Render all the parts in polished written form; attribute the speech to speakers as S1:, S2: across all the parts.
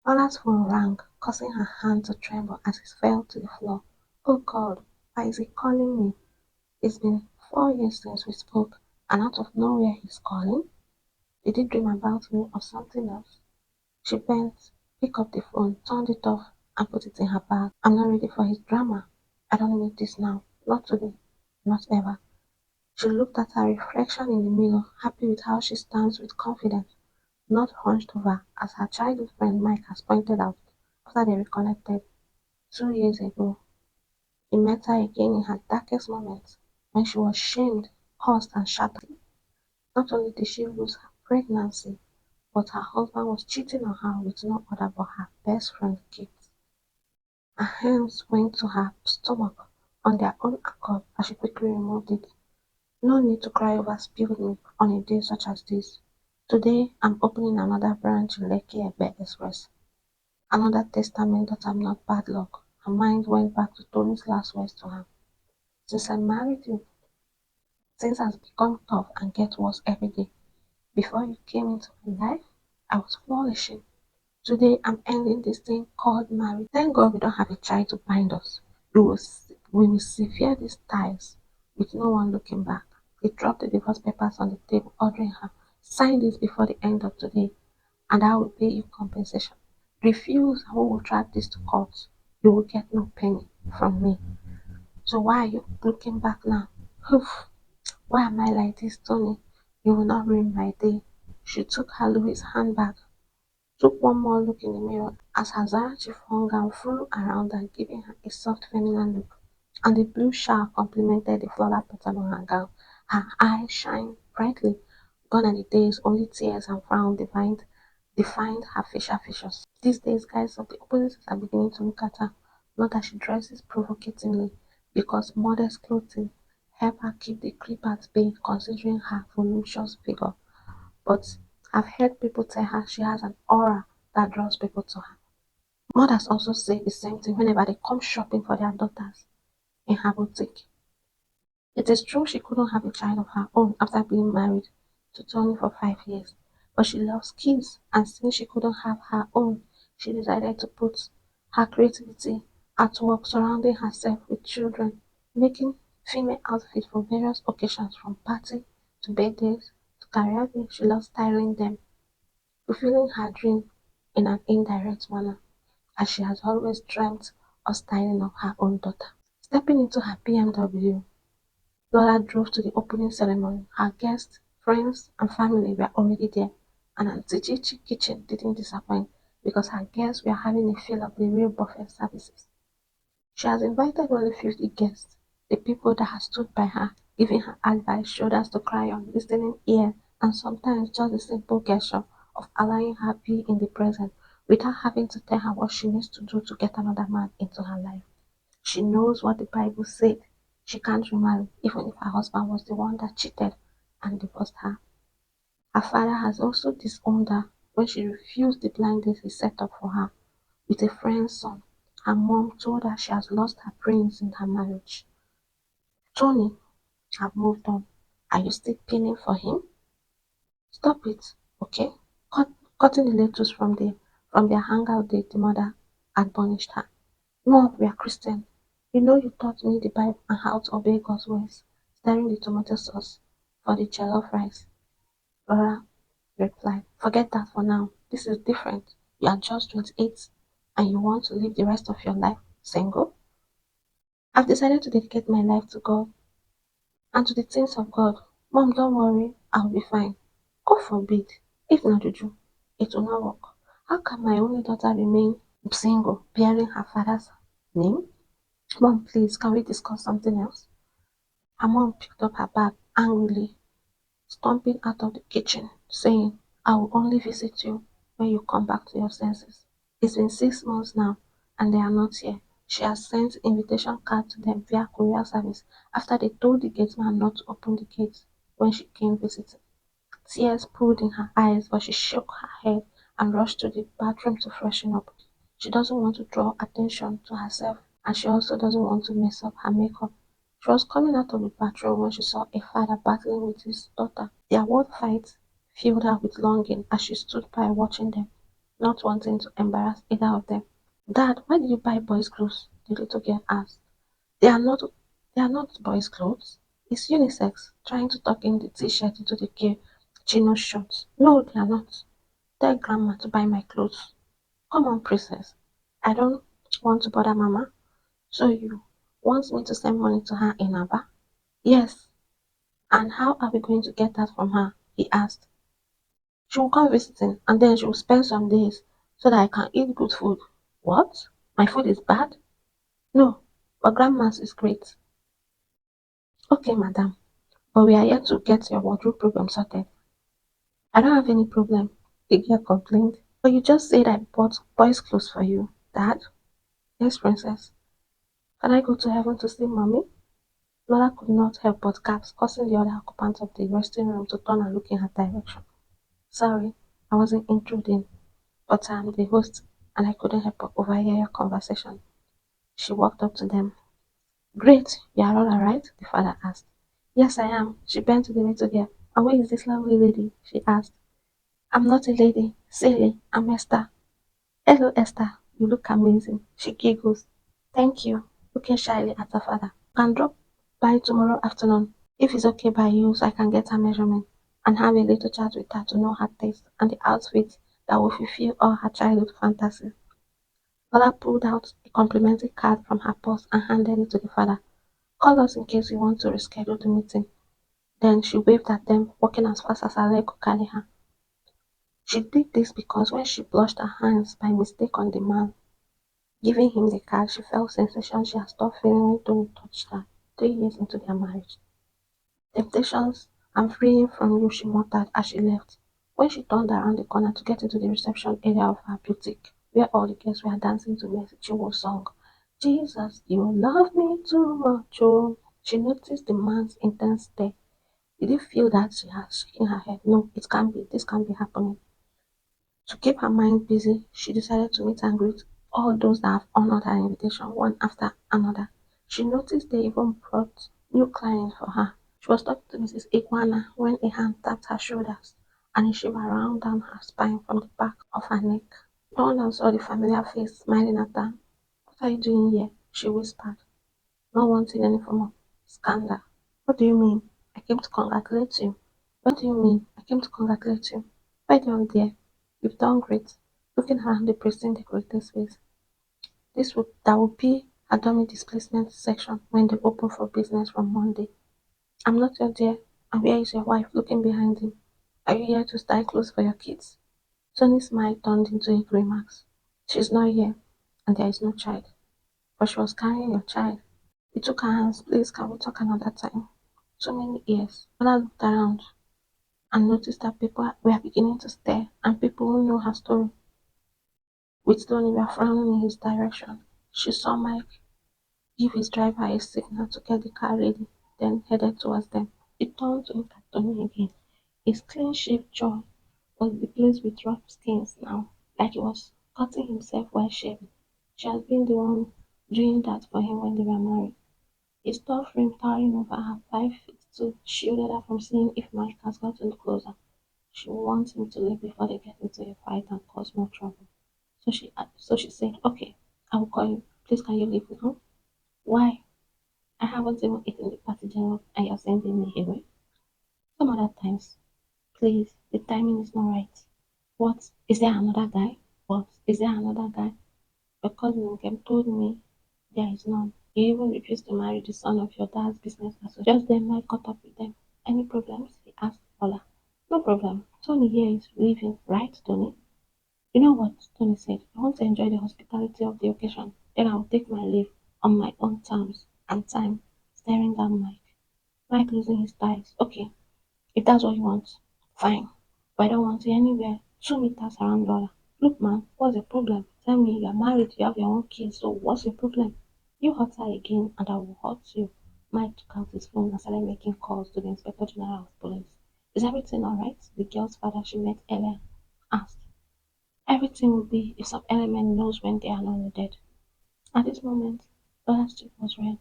S1: Lola's phone rang, causing her hand to tremble as it fell to the floor. Oh God, why is he calling me? It's been 4 years since we spoke, and out of nowhere he's calling? Did he dream about me or something else? She bent, picked up the phone, turned it off, and put it in her bag. I'm not ready for his drama. I don't need this now. Not today. Not ever. She looked at her reflection in the mirror, happy with how she stands with confidence, not hunched over, as her childhood friend Mike has pointed out after they reconnected 2 years ago. He met her again in her darkest moments, when she was shamed, cursed, and shattered. Not only did she lose her pregnancy, but her husband was cheating on her with no other but her best friend's kids. Her hands went to her stomach on their own accord as she quickly removed it. No need to cry over spilled milk on a day such as this. Today I'm opening another branch in Lekki Egbe Express. Another testament that I'm not bad luck. Her mind went back to Tony's last words to her. Since I married you, things has become tough and get worse every day. Before you came into my life, I was flourishing. Today I'm ending this thing called marriage. Thank God we don't have a child to bind us. We will sever these ties with no one looking back. He dropped the divorce papers on the table, ordering her, sign this before the end of today, and I will pay you compensation. Refuse and we will drag this to court. You will get no penny from me. So why are you looking back now? Oof, why am I like this, Tony? You will not ruin my day. She took her Louis handbag, took one more look in the mirror as her Zara chiffon gown flew around her, giving her a soft feminine look, and the blue shower complemented the floral pattern on her gown. Her eyes shined brightly. Gone are the days only tears and frown defined her facial features. These days, guys of the opposites are beginning to look at her, not that she dresses provocatively, because modest clothing help her keep the creep at bay considering her voluptuous figure. But I've heard people tell her she has an aura that draws people to her. Mothers also say the same thing whenever they come shopping for their daughters in her boutique. It is true she couldn't have a child of her own after being married to Tony for 5 years, but she loves kids, and since she couldn't have her own, she decided to put her creativity at work surrounding herself with children, making female outfits for various occasions from party to birthdays to career day. She loves styling them, fulfilling her dream in an indirect manner, as she has always dreamt of styling up her own daughter. Stepping into her BMW, Lola drove to the opening ceremony. Her guests, friends, and family were already there, and Auntie Chichi kitchen didn't disappoint because her guests were having a feel of the real buffet services. She has invited only 50 guests, the people that had stood by her, giving her advice, shoulders to cry on, listening ear, and sometimes just a simple gesture of allowing her be in the present without having to tell her what she needs to do to get another man into her life. She knows what the Bible said. She can't remarry, even if her husband was the one that cheated and divorced her. Her father has also disowned her when she refused the blind date he set up for her with a friend's son. Her mom told her she has lost her prince in her marriage. Tony, I've moved on. Are you still pinning for him? Stop it, okay? Cutting the lettuce from their hangout date, the mother admonished her. No, we are Christian. You know you taught me the Bible and how to obey God's ways. Stirring the tomato sauce for the jollof rice. Laura replied, forget that for now. This is different. You are just 28 and you want to live the rest of your life single? I've decided to dedicate my life to God and to the things of God. Mom, don't worry, I'll be fine. God forbid, if not juju, it will not work. How can my only daughter remain single, bearing her father's name? Mom, please, can we discuss something else? Her mom picked up her bag angrily, stomping out of the kitchen, saying, I will only visit you when you come back to your senses. It's been 6 months now, and they are not here. She has sent invitation card to them via courier service after they told the gate man not to open the gate when she came visiting. Tears pooled in her eyes, but she shook her head and rushed to the bathroom to freshen up. She doesn't want to draw attention to herself, and she also doesn't want to mess up her makeup. She was coming out of the bathroom when she saw a father battling with his daughter. Their word fight filled her with longing as she stood by watching them. not wanting to embarrass either of them. Dad, why did you buy boys' clothes? The little girl asked. They are not boys' clothes. It's unisex, trying to tuck in the t-shirt into the chino shorts. No, they are not. Tell grandma to buy my clothes. Come on, princess. I don't want to bother mama. So you want me to send money to her in Aba? Yes. And how are we going to get that from her? He asked. She will come visiting and then she will spend some days so that I can eat good food. What? My food is bad? No, but grandma's is great. Okay, madam, but we are here to get your wardrobe problem sorted. I don't have any problem, the girl complained. But you just said I bought boys' clothes for you, Dad. Yes, princess. Can I go to heaven to see mommy? Lola could not help but gasp, causing the other occupants of the resting room to turn and look in her direction. Sorry, I wasn't intruding, but I'm the host and I couldn't help but overhear your conversation. She walked up to them. Great, you are all alright? The father asked. Yes, I am. She bent to the little girl. And where is this lovely lady? She asked. I'm not a lady. Silly, I'm Esther. Hello, Esther. You look amazing. She giggles. Thank you. Looking shyly at her father. Can drop by tomorrow afternoon if it's okay by you so I can get her measurement and have a little chat with her to know her taste and the outfit that will fulfill all her childhood fantasies. Lola pulled out a complimentary card from her purse and handed it to the father. Call us in case you want to reschedule the meeting. Then she waved at them, walking as fast as her leg could carry her. She did this because when she brushed her hands by mistake on the man, giving him the card, she felt sensation she had stopped feeling when Tony touched her 3 years into their marriage. Temptations, I'm freeing from you, she muttered as she left. When she turned around the corner to get into the reception area of her boutique, where all the guests were dancing to Mercy Chinwo's song, Jesus, you love me too much, oh. She noticed the man's intense stare. Did you feel that she had shaking her head? No, it can't be. This can't be happening. To keep her mind busy, she decided to meet and greet all those that have honored her invitation one after another. She noticed they even brought new clients for her. She was talking to Mrs. Iguana when a hand tapped her shoulders and a shiver ran down her spine from the back of her neck. She turned and saw the familiar face smiling at her. What are you doing here? She whispered, not wanting any form of scandal. What do you mean? I came to congratulate you. What do you mean? I came to congratulate you. Well done, dear. You've done great. Looking around the pristine decorated space. That would be a dummy displacement section when they open for business from Monday. I'm not your dear. And where is your wife looking behind him? Are you here to style clothes for your kids? Tony's smile turned into a grimace. She's not here, and there is no child. But she was carrying your child. He took her hands. Please, can we talk another time? So many years. Lola looked around and noticed that people were beginning to stare, and people who knew her story with Tony were frowning in his direction. She saw Mike give his driver a signal to get the car ready, then headed towards them. He turned to look at Tony again. His clean-shaved jaw was replaced with rough skins now, like he was cutting himself while shaving. She had been the one doing that for him when they were married. His tall frame towering over her 5'2" shielded her from seeing if Mike has gotten closer. She wants him to leave before they get into a fight and cause more trouble. So she said, okay, I will call you. Please can you leave now? Why? I haven't even eaten the party general and you're sending me away. Some other times, please, the timing is not right. What? Is there another guy? What? Is there another guy? Your cousin Nkem told me there is none. You even refused to marry the son of your dad's business associate. Just then Mike caught up with them. Any problems? He asked Paula. No problem. Tony here is leaving, right, Tony? You know what? Tony said. I want to enjoy the hospitality of the occasion. Then I'll take my leave on my own terms and time, staring down Mike. Mike losing his ties. Okay, if that's what you want, fine. But I don't want you anywhere 2 meters around Lola. Look, man, what's the problem? Tell me you're married, you have your own kids, so what's the problem? You hurt her again, and I will hurt you. Mike took out his phone and started making calls to the Inspector General of Police. Is everything alright? The girl's father she met earlier asked. Everything will be if some element knows when they are not needed. At this moment, Lola's cheek was red.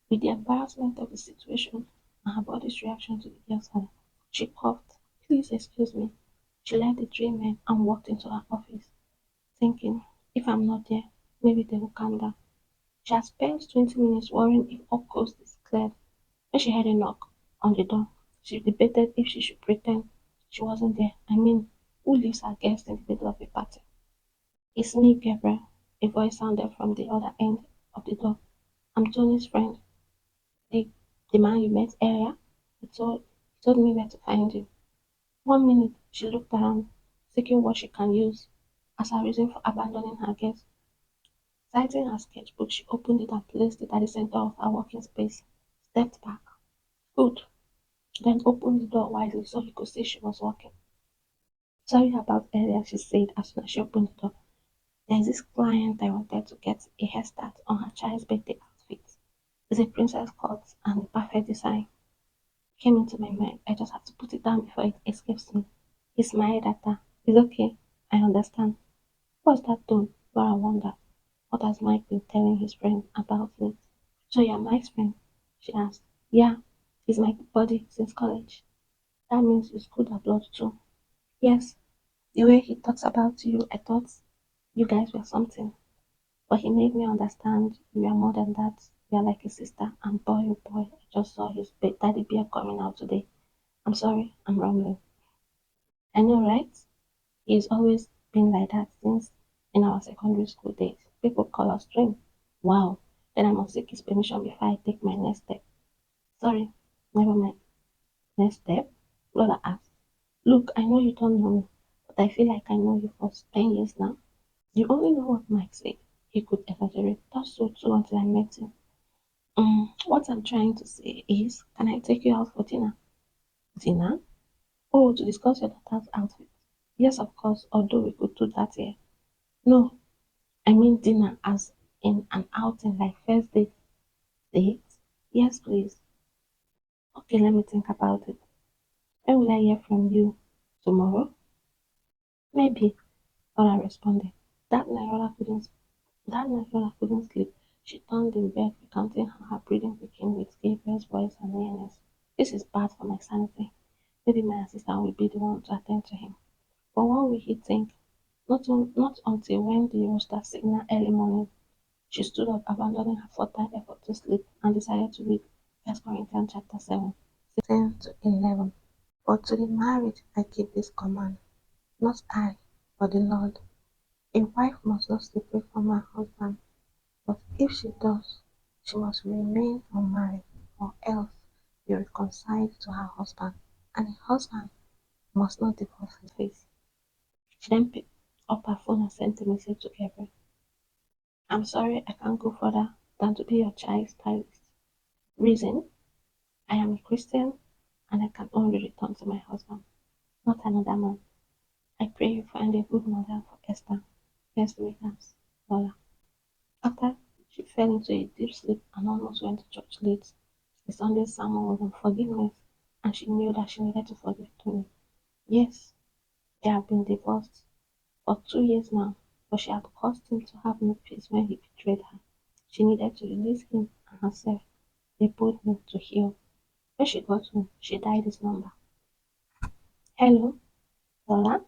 S1: With the embarrassment of the situation and her body's reaction to the girl's father, she coughed. Please excuse me. She left the three men and walked into her office. thinking, if I'm not there, maybe they will calm down. She had spent 20 minutes worrying if all coast is cleared. When she heard a knock on the door, she debated if she should pretend she wasn't there. I mean, who leaves her guest in the middle of a party? It's me, Gabriel. A voice sounded from the other end of the door. I'm Tony's friend. The, the man you met earlier. He told me where to find you. 1 minute, she looked around, seeking what she can use as a reason for abandoning her guest. Citing her sketchbook, she opened it and placed it at the center of her working space. Stepped back. Good. Then opened the door widely so he could see she was working. Sorry about earlier, she said as soon as she opened the door. There's this client I wanted to get a hairstyle on her child's birthday outfit. It's a princess cut and the perfect design. Came into my mind. I just have to put it down before it escapes me. He smiled at her. It's okay. I understand. What's that tone? Laura wondered. What has Mike been telling his friend about me? So you're Mike's friend? She asked. Yeah, he's my buddy since college. That means you schooled abroad too. Yes, the way he talks about you, I thought you guys were something. But he made me understand you are more than that. You are like a sister. And boy, oh boy, I just saw his daddy bear coming out today. I'm sorry, I'm rambling. I know, right? He's always been like that since in our secondary school days. People call us twins. Wow. Then I must seek his permission before I take my next step. Sorry, never mind. Next step? Lola asked. Look, I know you don't know me, but I feel like I know you for 10 years now. You only know what Mike said. He could exaggerate. That's so too until I met him. What I'm trying to say is, can I take you out for dinner? Dinner? Oh, to discuss your daughter's outfit. Yes, of course, although we could do that here. No, I mean dinner as in an outing like first date. Date? Yes, please. Okay, let me think about it. When will I hear from you? Tomorrow? Maybe, Laura responded. That night, Laura couldn't sleep. She turned in bed, recounting how her breathing became with Gabriel's voice and nearness. This is bad for my sanity. Maybe my assistant will be the one to attend to him. But what will he think? Not until when the rooster signaled early morning, she stood up, abandoning her futile effort to sleep, and decided to read 1 Corinthians chapter 7, 10 to 11. But to the married I give this command, not I, but the Lord. A wife must not separate from her husband, but if she does, she must remain unmarried, or else be reconciled to her husband, and a husband must not divorce his wife. She then picked up her phone and sent a message to Gabriel. I'm sorry I can't go further than to be your child stylist. Reason? I am a Christian and I can only return to my husband, not another man. I pray you find a good mother for Esther. Best regards, Lola. After she fell into a deep sleep and almost went to church late, the Sunday sermon was on forgiveness, and she knew that she needed to forgive Tony. Yes, they have been divorced for 2 years now, but she had caused him to have no peace when he betrayed her. She needed to release him and herself. They both need to heal. When she got home, she dialed his number. Hello, Lola?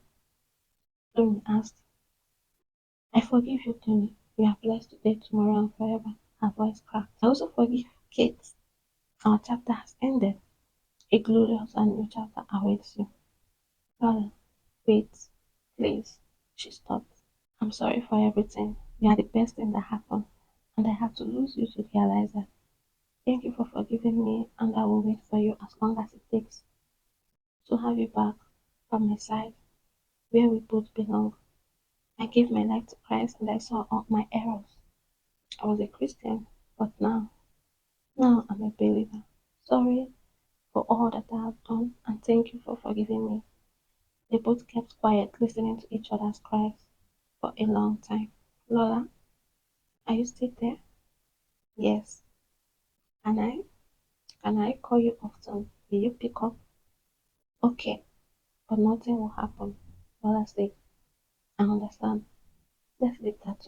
S1: Tony asked. I forgive you, Tony. We are blessed today, tomorrow, and forever. Her voice cracked. I also forgive Kate. Our chapter has ended. A glorious and new chapter awaits you. Lola, wait, please. She stopped. I'm sorry for everything. You are the best thing that happened, and I have to lose you to realize that. Thank you for forgiving me, and I will wait for you as long as it takes to have you back by my side, where we both belong. I gave my life to Christ and I saw all my errors. I was a Christian, but now I'm a believer. Sorry for all that I have done, and thank you for forgiving me. They both kept quiet, listening to each other's cries for a long time. Lola, are you still there? Yes. Can I? Can I call you often? Will you pick up? Okay, but nothing will happen. Lola said, I understand. Let's leave that